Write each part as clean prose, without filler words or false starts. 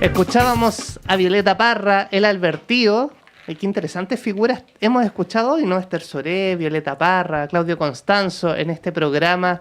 Escuchábamos a Violeta Parra, El Albertío. Qué interesantes figuras hemos escuchado hoy, ¿no? Esther Soré, Violeta Parra, Claudio Constanzo, en este programa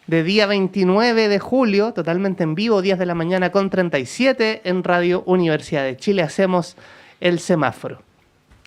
de día 29 de julio, totalmente en vivo, 10 de la mañana con 37, en Radio Universidad de Chile. Hacemos el semáforo.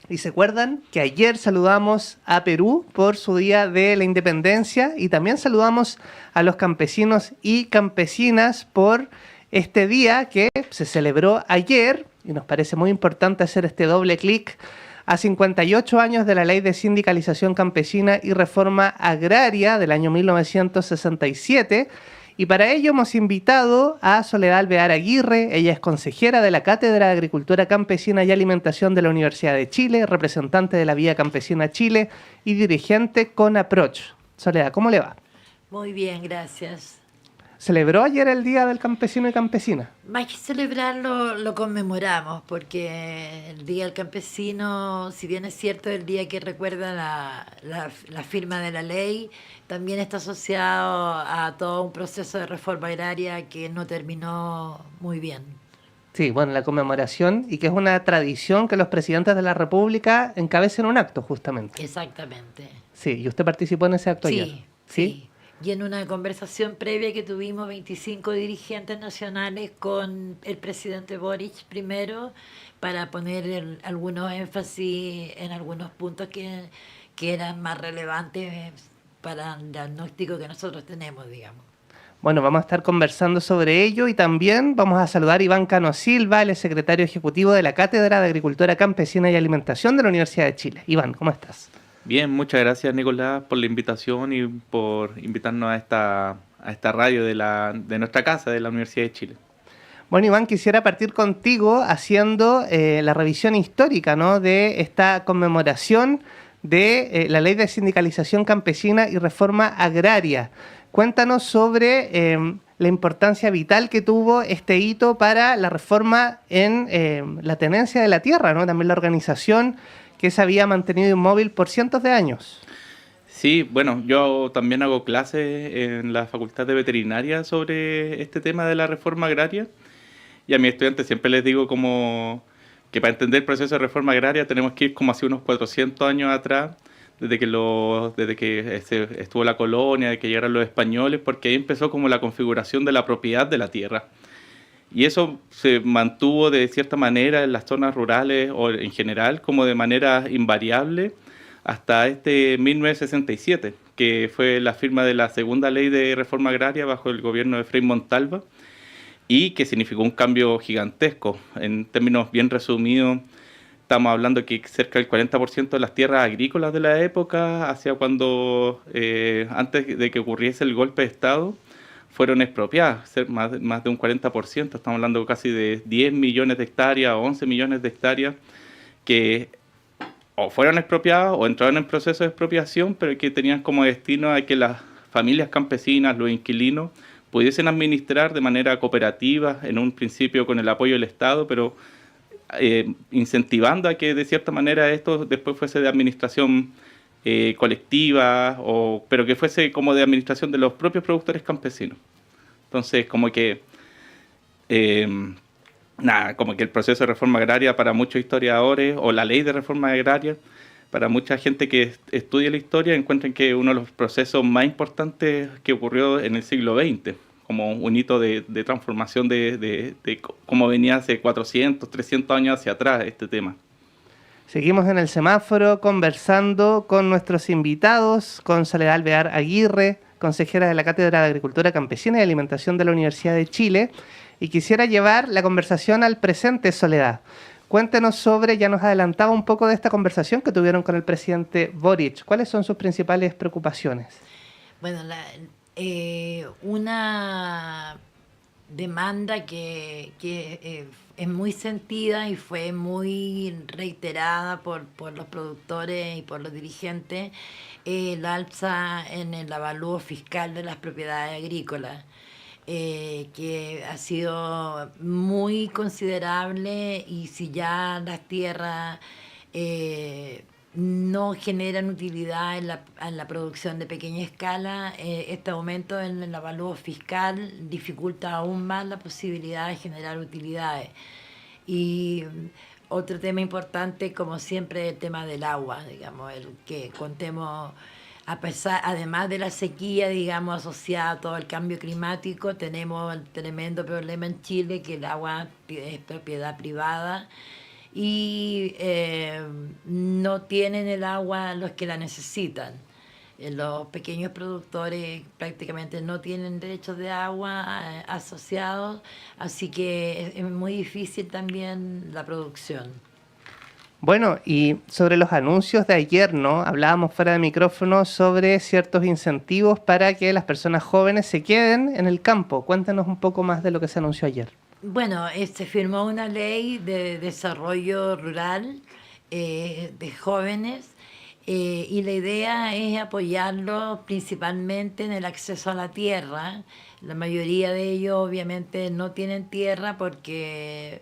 Y se acuerdan que ayer saludamos a Perú por su Día de la Independencia y también saludamos a los campesinos y campesinas por este día que se celebró ayer, y nos parece muy importante hacer este doble clic, a 58 años de la Ley de Sindicalización Campesina y Reforma Agraria del año 1967, y para ello hemos invitado a Soledad Alvear Aguirre. Ella es consejera de la Cátedra de Agricultura Campesina y Alimentación de la Universidad de Chile, representante de la Vía Campesina Chile y dirigente con Aproch. Soledad, ¿cómo le va? Muy bien, gracias. ¿Celebró ayer el Día del Campesino y Campesina? Más que celebrarlo, lo conmemoramos, porque el Día del Campesino, si bien es cierto el día que recuerda la firma de la ley, también está asociado a todo un proceso de reforma agraria que no terminó muy bien. Sí, bueno, la conmemoración, y que es una tradición que los presidentes de la República encabecen un acto, justamente. Exactamente. Sí, ¿y usted participó en ese acto ayer? Sí. Y en una conversación previa que tuvimos 25 dirigentes nacionales con el presidente Boric primero, para poner algunos énfasis en algunos puntos que eran más relevantes para el diagnóstico que nosotros tenemos, digamos. Bueno, vamos a estar conversando sobre ello y también vamos a saludar a Iván Cano Silva, el secretario ejecutivo de la Cátedra de Agricultura Campesina y Alimentación de la Universidad de Chile. Iván, ¿cómo estás? Bien, muchas gracias Nicolás por la invitación y por invitarnos a esta radio de nuestra casa, de la Universidad de Chile. Bueno, Iván, quisiera partir contigo haciendo la revisión histórica, ¿no?, de esta conmemoración de la Ley de Sindicalización Campesina y Reforma Agraria. Cuéntanos sobre la importancia vital que tuvo este hito para la reforma en la tenencia de la tierra, ¿no? También la organización que se había mantenido inmóvil por cientos de años. Sí, bueno, yo también hago clases en la Facultad de Veterinaria sobre este tema de la reforma agraria, y a mis estudiantes siempre les digo como que para entender el proceso de reforma agraria tenemos que ir como hace unos 400 años atrás, desde que estuvo la colonia, de que llegaron los españoles, porque ahí empezó como la configuración de la propiedad de la tierra. Y eso se mantuvo de cierta manera en las zonas rurales o en general como de manera invariable hasta 1967, que fue la firma de la segunda ley de reforma agraria bajo el gobierno de Frei Montalva, y que significó un cambio gigantesco. En términos bien resumidos, estamos hablando que cerca del 40% de las tierras agrícolas de la época, hacia cuando, antes de que ocurriese el golpe de Estado, fueron expropiadas, más de un 40%, estamos hablando casi de 10 millones de hectáreas o 11 millones de hectáreas que o fueron expropiadas o entraron en proceso de expropiación, pero que tenían como destino a que las familias campesinas, los inquilinos, pudiesen administrar de manera cooperativa, en un principio con el apoyo del Estado, pero incentivando a que de cierta manera esto después fuese de administración colectiva, pero que fuese como de administración de los propios productores campesinos. Entonces, como que el proceso de reforma agraria para muchos historiadores, o la ley de reforma agraria, para mucha gente que estudia la historia, encuentran que es uno de los procesos más importantes que ocurrió en el siglo XX, como un hito de transformación de cómo venía hace 400, 300 años hacia atrás este tema. Seguimos en el semáforo conversando con nuestros invitados, con Soledad Alvear Aguirre, consejera de la Cátedra de Agricultura Campesina y Alimentación de la Universidad de Chile, y quisiera llevar la conversación al presente, Soledad. Cuéntenos sobre, ya nos adelantaba un poco de esta conversación que tuvieron con el presidente Boric. ¿Cuáles son sus principales preocupaciones? Bueno, una demanda que es muy sentida y fue muy reiterada por los productores y por los dirigentes, la alza en el avalúo fiscal de las propiedades agrícolas, que ha sido muy considerable, y si ya las tierras no generan utilidad en la producción de pequeña escala. Este aumento en el avalúo fiscal dificulta aún más la posibilidad de generar utilidades. Y otro tema importante, como siempre, el tema del agua, digamos, el que contemos, además de la sequía, digamos, asociada a todo el cambio climático, tenemos el tremendo problema en Chile que el agua es propiedad privada y no tienen el agua los que la necesitan. Los pequeños productores prácticamente no tienen derechos de agua asociados, así que es muy difícil también la producción. Bueno, y sobre los anuncios de ayer, ¿no? Hablábamos fuera de micrófono sobre ciertos incentivos para que las personas jóvenes se queden en el campo. Cuéntanos un poco más de lo que se anunció ayer. Bueno, se firmó una ley de desarrollo rural de jóvenes y la idea es apoyarlos principalmente en el acceso a la tierra. La mayoría de ellos obviamente no tienen tierra porque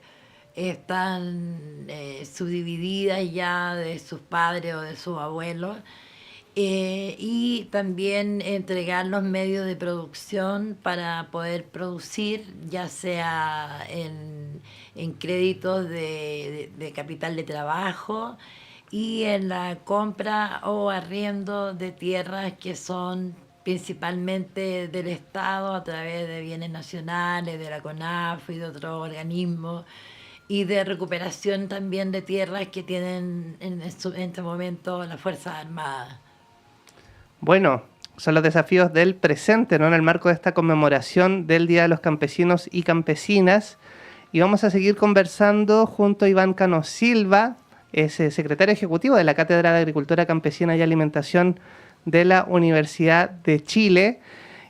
están subdivididas ya de sus padres o de sus abuelos. Y también entregar los medios de producción para poder producir, ya sea en créditos de capital de trabajo y en la compra o arriendo de tierras que son principalmente del Estado a través de bienes nacionales, de la CONAF y de otros organismos, y de recuperación también de tierras que tienen en este momento las Fuerzas Armadas. Bueno, son los desafíos del presente, ¿no? En el marco de esta conmemoración del Día de los Campesinos y Campesinas. Y vamos a seguir conversando junto a Iván Cano Silva, es secretario ejecutivo de la Cátedra de Agricultura Campesina y Alimentación de la Universidad de Chile,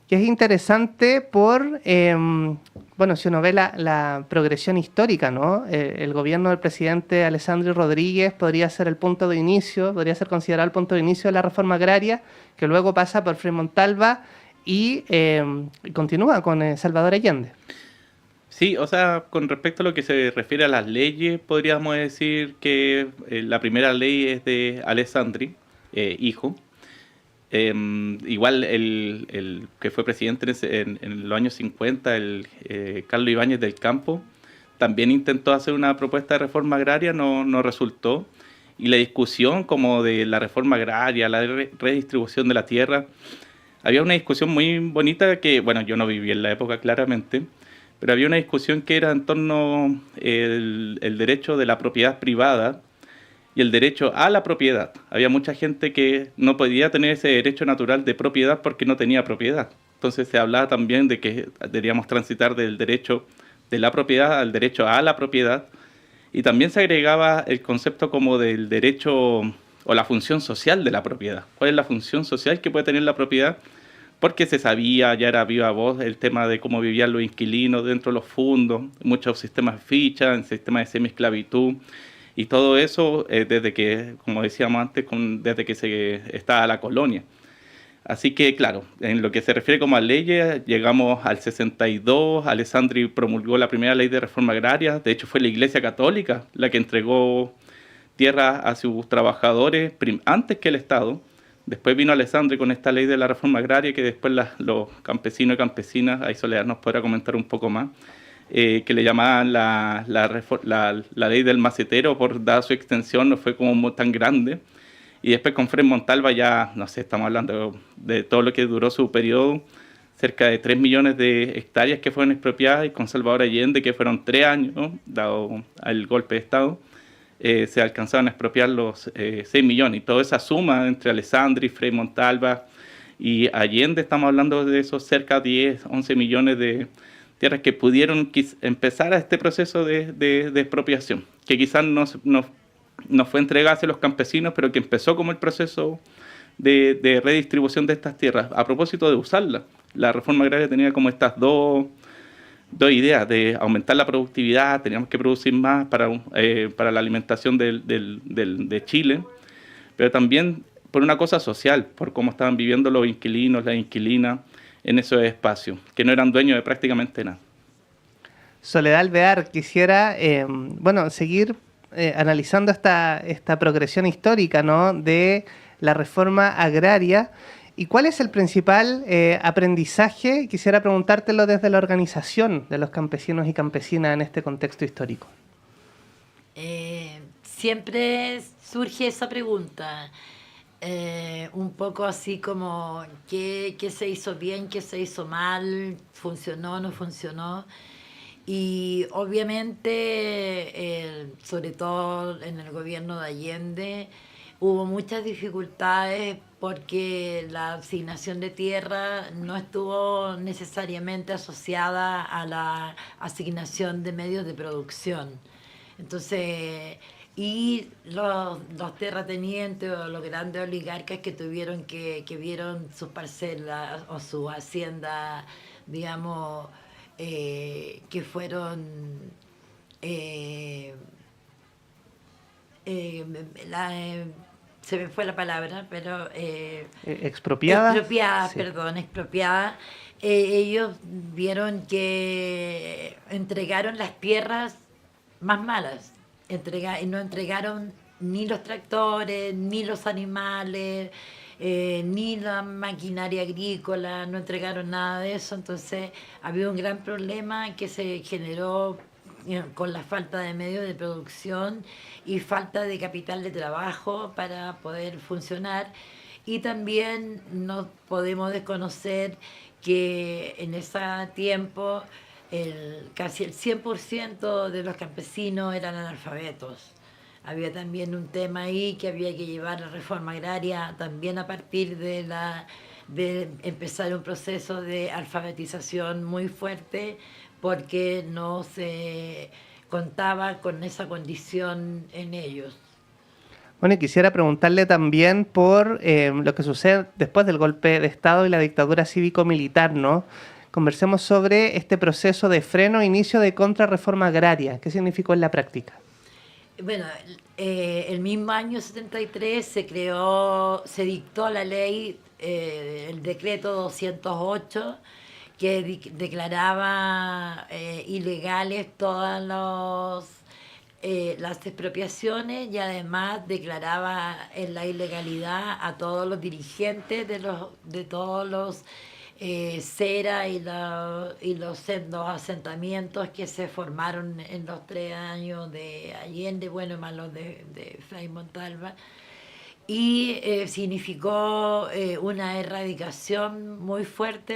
que es interesante por, bueno, si uno ve la progresión histórica, ¿no? El gobierno del presidente Alessandro Rodríguez podría ser el punto de inicio, podría ser considerado el punto de inicio de la reforma agraria, que luego pasa por Frei Montalva y continúa con Salvador Allende. Sí, o sea, con respecto a lo que se refiere a las leyes, podríamos decir que la primera ley es de Alessandri, hijo. Igual el que fue presidente en los años 50, Carlos Ibáñez del Campo, también intentó hacer una propuesta de reforma agraria, no resultó. Y la discusión como de la reforma agraria, la redistribución de la tierra, había una discusión muy bonita que, bueno, yo no viví en la época claramente, pero había una discusión que era en torno el derecho de la propiedad privada y el derecho a la propiedad. Había mucha gente que no podía tener ese derecho natural de propiedad porque no tenía propiedad. Entonces se hablaba también de que deberíamos transitar del derecho de la propiedad al derecho a la propiedad, y también se agregaba el concepto como del derecho o la función social de la propiedad. ¿Cuál es la función social que puede tener la propiedad? Porque se sabía, ya era viva voz, el tema de cómo vivían los inquilinos dentro de los fundos, muchos sistemas de ficha, sistemas de semiesclavitud, y todo eso desde que, como decíamos antes, desde que se estaba la colonia. Así que, claro, en lo que se refiere como a leyes, llegamos al 62, Alessandri promulgó la primera ley de reforma agraria, de hecho fue la Iglesia Católica la que entregó tierra a sus trabajadores antes que el Estado. Después vino Alessandri con esta ley de la reforma agraria que después los campesinos y campesinas, ahí Soledad nos podrá comentar un poco más, que le llamaban la ley del macetero, por dada su extensión, no fue como tan grande. Y después con Frei Montalva ya, no sé, estamos hablando de todo lo que duró su periodo, cerca de 3 millones de hectáreas que fueron expropiadas, y con Salvador Allende, que fueron 3 años, ¿no?, dado el golpe de Estado, se alcanzaron a expropiar los 6 millones. Y toda esa suma entre Alessandri, Frei Montalva y Allende, estamos hablando de esos cerca de 10, 11 millones de tierras que pudieron empezar a este proceso de expropiación, que quizás no fue entregada hacia los campesinos, pero que empezó como el proceso de redistribución de estas tierras. A propósito de usarlas, la reforma agraria tenía como estas dos ideas: de aumentar la productividad, teníamos que producir más para la alimentación de Chile, pero también por una cosa social, por cómo estaban viviendo los inquilinos, las inquilinas en esos espacios, que no eran dueños de prácticamente nada. Soledad Alvear, quisiera seguir analizando esta progresión histórica, ¿no?, de la reforma agraria. ¿Y cuál es el principal aprendizaje? Quisiera preguntártelo desde la organización de los campesinos y campesinas en este contexto histórico. Siempre surge esa pregunta, un poco así como ¿qué se hizo bien, qué se hizo mal, funcionó, no funcionó? Y obviamente, sobre todo en el gobierno de Allende, hubo muchas dificultades porque la asignación de tierra no estuvo necesariamente asociada a la asignación de medios de producción. Entonces, y los terratenientes o los grandes oligarcas que vieron sus parcelas o su hacienda, digamos, que fueron se me fue la palabra, pero expropiadas. Expropiadas, Sí. perdón, expropiadas. Ellos vieron que entregaron las tierras más malas. No entregaron ni los tractores, ni los animales, ni la maquinaria agrícola, no entregaron nada de eso. Entonces había un gran problema que se generó con la falta de medios de producción y falta de capital de trabajo para poder funcionar. Y también no podemos desconocer que en ese tiempo casi el 100% de los campesinos eran analfabetos. Había también un tema ahí que había que llevar la reforma agraria también a partir de empezar un proceso de alfabetización muy fuerte, porque no se contaba con esa condición en ellos. Bueno, y quisiera preguntarle también por lo que sucede después del golpe de Estado y la dictadura cívico-militar, ¿no? Conversemos sobre este proceso de freno e inicio de contrarreforma agraria. ¿Qué significó en la práctica? Bueno, el mismo año 73 se dictó la ley, el decreto 208, que declaraba ilegales todas las expropiaciones, y además declaraba en la ilegalidad a todos los dirigentes de todos los CERA y los sendos asentamientos que se formaron en los 3 años de Allende, bueno, más los de Frei Montalva. Y significó una erradicación muy fuerte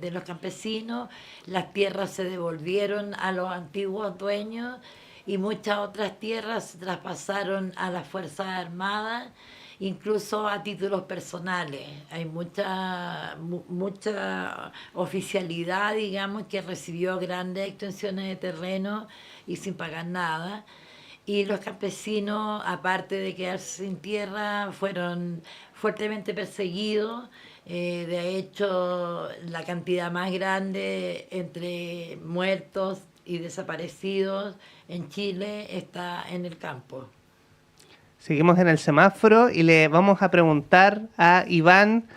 de los campesinos. Las tierras se devolvieron a los antiguos dueños y muchas otras tierras se traspasaron a las Fuerzas Armadas, incluso a títulos personales. Hay mucha oficialidad, digamos, que recibió grandes extensiones de terreno y sin pagar nada. Y los campesinos, aparte de quedarse sin tierra, fueron fuertemente perseguidos. De hecho, la cantidad más grande entre muertos y desaparecidos en Chile está en el campo. Seguimos en el semáforo y le vamos a preguntar a Iván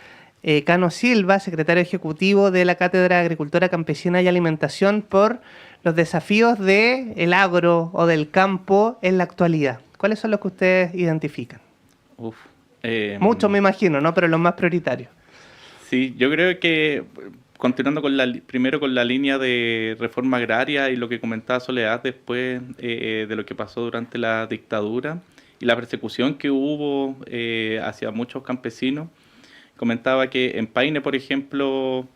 Cano Silva, secretario ejecutivo de la Cátedra de Agricultura Campesina y Alimentación, por los desafíos del agro o del campo en la actualidad. ¿Cuáles son los que ustedes identifican? Muchos me imagino, ¿no? Pero los más prioritarios. Sí, yo creo que continuando primero con la línea de reforma agraria y lo que comentaba Soledad después de lo que pasó durante la dictadura y la persecución que hubo hacia muchos campesinos. Comentaba que en Paine, por ejemplo,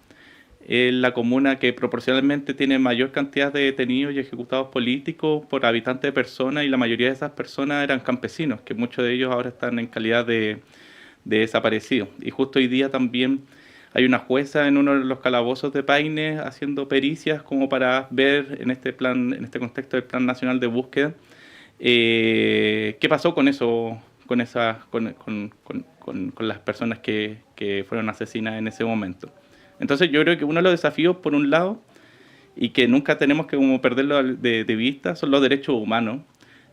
es la comuna que proporcionalmente tiene mayor cantidad de detenidos y ejecutados políticos por habitante de personas, y la mayoría de esas personas eran campesinos, que muchos de ellos ahora están en calidad de desaparecidos. Y justo hoy día también hay una jueza en uno de los calabozos de Paine haciendo pericias como para ver en este contexto del Plan Nacional de Búsqueda, qué pasó con eso, con las personas que fueron asesinadas en ese momento. Entonces yo creo que uno de los desafíos, por un lado, y que nunca tenemos que como perderlo de vista, son los derechos humanos,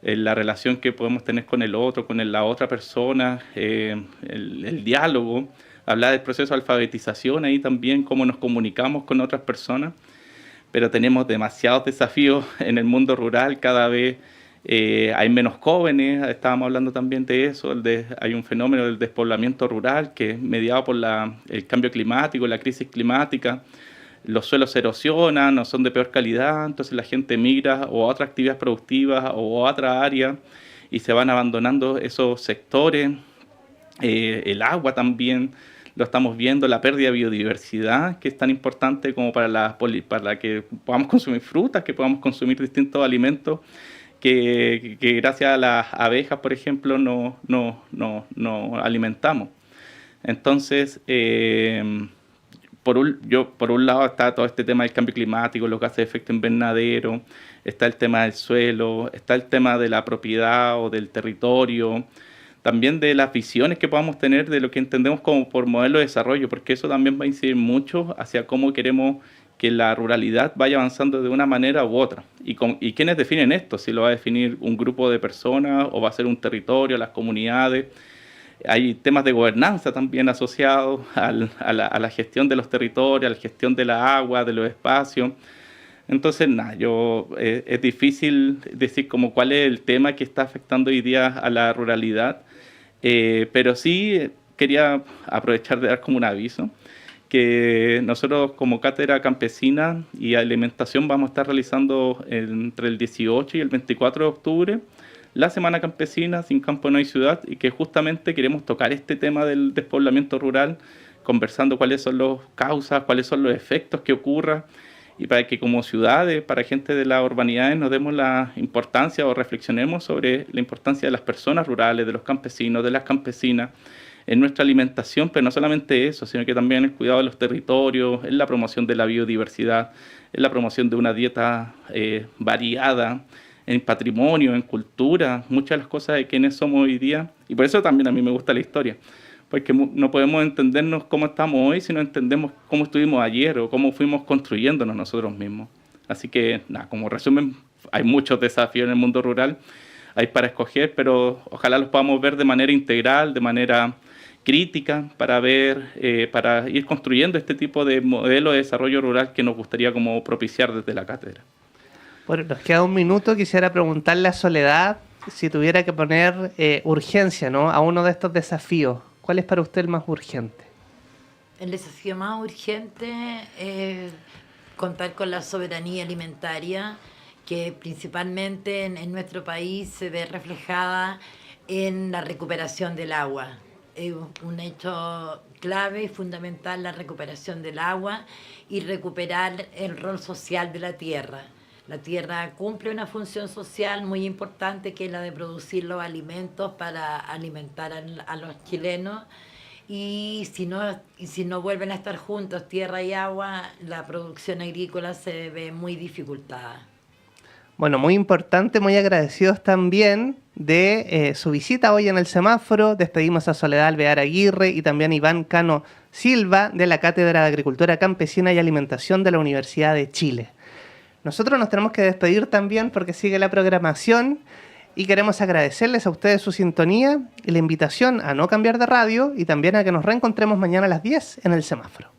la relación que podemos tener con el otro, con la otra persona, el diálogo, hablar del proceso de alfabetización, ahí también cómo nos comunicamos con otras personas, pero tenemos demasiados desafíos en el mundo rural, cada vez hay menos jóvenes, estábamos hablando también de eso, hay un fenómeno del despoblamiento rural que es mediado por el cambio climático, la crisis climática. Los suelos se erosionan, no son de peor calidad, entonces la gente migra o a otras actividades productivas o a otra área y se van abandonando esos sectores. El agua también lo estamos viendo, la pérdida de biodiversidad, que es tan importante como para que podamos consumir frutas, que podamos consumir distintos alimentos, que gracias a las abejas, por ejemplo, no alimentamos. Entonces, por un lado está todo este tema del cambio climático, los gases de efecto invernadero, está el tema del suelo, está el tema de la propiedad o del territorio, también de las visiones que podamos tener de lo que entendemos como por modelo de desarrollo, porque eso también va a incidir mucho hacia cómo queremos que la ruralidad vaya avanzando de una manera u otra. ¿Y quiénes definen esto? Si lo va a definir un grupo de personas o va a ser un territorio, las comunidades. Hay temas de gobernanza también asociados a la gestión de los territorios, a la gestión de la agua, de los espacios. Entonces, es difícil decir como cuál es el tema que está afectando hoy día a la ruralidad, pero sí quería aprovechar de dar como un aviso que nosotros como Cátedra Campesina y Alimentación vamos a estar realizando entre el 18 y el 24 de octubre la Semana Campesina Sin Campo No Hay Ciudad, y que justamente queremos tocar este tema del despoblamiento rural, conversando cuáles son las causas, cuáles son los efectos que ocurran, y para que como ciudades, para gente de las urbanidades, nos demos la importancia o reflexionemos sobre la importancia de las personas rurales, de los campesinos, de las campesinas, en nuestra alimentación, pero no solamente eso, sino que también el cuidado de los territorios, en la promoción de la biodiversidad, en la promoción de una dieta variada, en patrimonio, en cultura, muchas de las cosas de quienes somos hoy día. Y por eso también a mí me gusta la historia, porque no podemos entendernos cómo estamos hoy si no entendemos cómo estuvimos ayer o cómo fuimos construyéndonos nosotros mismos. Así que, como resumen, hay muchos desafíos en el mundo rural, hay para escoger, pero ojalá los podamos ver de manera integral, de manera crítica, para ir construyendo este tipo de modelo de desarrollo rural que nos gustaría como propiciar desde la cátedra. Bueno, nos queda un minuto. Quisiera preguntarle a Soledad si tuviera que poner urgencia, ¿no?, a uno de estos desafíos. ¿Cuál es para usted el más urgente? El desafío más urgente es contar con la soberanía alimentaria, que principalmente en nuestro país se ve reflejada en la recuperación del agua. Es un hecho clave y fundamental la recuperación del agua y recuperar el rol social de la tierra. La tierra cumple una función social muy importante, que es la de producir los alimentos para alimentar a los chilenos, y si no vuelven a estar juntos tierra y agua, la producción agrícola se ve muy dificultada. Bueno, muy importante, muy agradecidos también de su visita hoy en el semáforo. Despedimos a Soledad Alvear Aguirre y también a Iván Cano Silva, de la Cátedra de Agricultura Campesina y Alimentación de la Universidad de Chile. Nosotros nos tenemos que despedir también porque sigue la programación, y queremos agradecerles a ustedes su sintonía y la invitación a no cambiar de radio, y también a que nos reencontremos mañana a las 10 en el semáforo.